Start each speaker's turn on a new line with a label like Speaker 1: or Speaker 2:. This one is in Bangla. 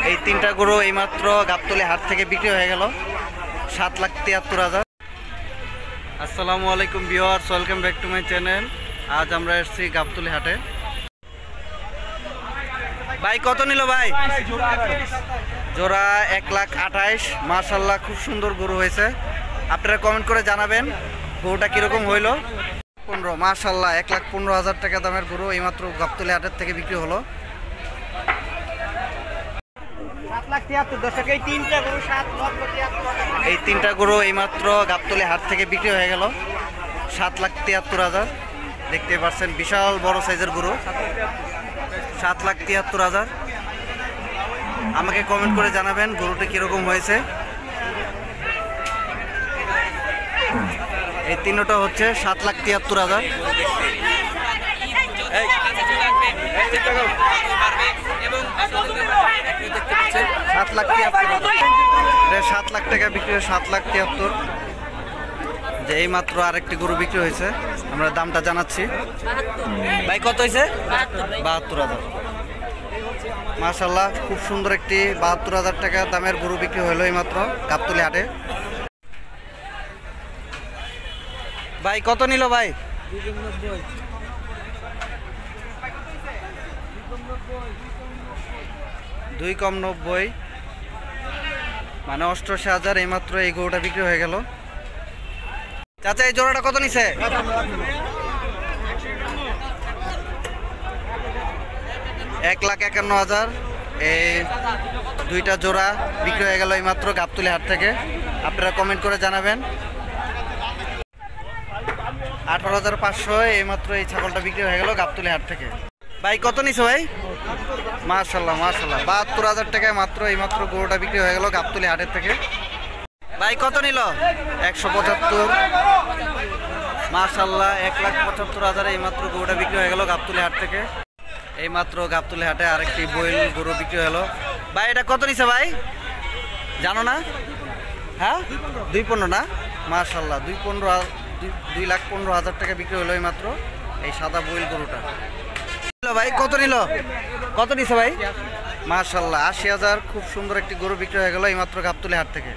Speaker 1: এই তিনটা গরু এইমাত্র গাবতলী হাট থেকে বিক্রি হয়ে গেল 7,73,000। আসসালামু আলাইকুম viewers, welcome back to my channel. আজ আমরা এসেছি গাবতলী হাটে। ভাই কত নিল ভাই? জোড়া 1,28,000। মাশাআল্লাহ, খুব সুন্দর গরু হয়েছে। আপনারা কমেন্ট করে জানাবেন গরুটা কিরকম হইলো। 15, মাশাআল্লাহ 1,15,000 টাকা দামের গরু এইমাত্র গাবতলী হাটের থেকে বিক্রি হলো। এই তিনটা গরু এইমাত্র গাবতলী হাট থেকে বিক্রি হয়ে গেল 7,73,000। দেখতে পাচ্ছেন বিশাল বড় সাইজের গরু। 7,73,000। আমাকে কমেন্ট করে জানাবেন গরুটা কিরকম হয়েছে। এই তিনটা হচ্ছে 7,73,000। 7 লাখ টাকা বিক্রি হয়। 7,73,000। যে এই মাত্র আরেকটি গরু বিক্রি হয়েছে, আমরা দামটা জানাচ্ছি। ভাই কত হয়েছে? 72,000। মাশাআল্লাহ, খুব সুন্দর একটি 72,000 টাকা দামের গরু বিক্রি হলো এইমাত্র গাবতলী হাটে। ভাই কত নিল ভাই? 2 কম 90, মানে 88,000। এইমাত্র এই গরুটা বিক্রি হয়ে গেল। চাচা এই জোড়াটা কত নিছে? 1,51,000। এই দুইটা জোড়া বিক্রি হয়ে গেল এইমাত্র গাবতলী হাট থেকে। আপনারা কমেন্ট করে জানাবেন। 18,500 এইমাত্র এই ছাগলটা বিক্রি হয়ে গেল গাবতলী হাট থেকে। ভাই কত নিছো ভাই? মাশাআল্লাহ মাশাআল্লাহ, 72,000 টাকায় মাত্র এইমাত্র গরুটা বিক্রি হয়ে গেল গাবতলী হাটের থেকে। ভাই কত নিল? 175। মাশাআল্লাহ, 1,75,000 এইমাত্র গরুটা বিক্রি হয়ে গেল গাবতলী হাট থেকে। এইমাত্র গাবতলী হাটে আরেকটি বইল গরু বিক্রি হলো। ভাই এটা কত নিছে ভাই জানো না? হ্যাঁ 2,15 না? মাশাআল্লাহ, 2,15,000 টাকা বিক্রি হলো এইমাত্র এই সাদা বইল গরুটা। ভাই কত নিল? কত নিছে ভাই? মাশাআল্লাহ 80,000। খুব সুন্দর একটি গরু বিক্রি হয়ে গেল এইমাত্র গাবতলী হাট থেকে।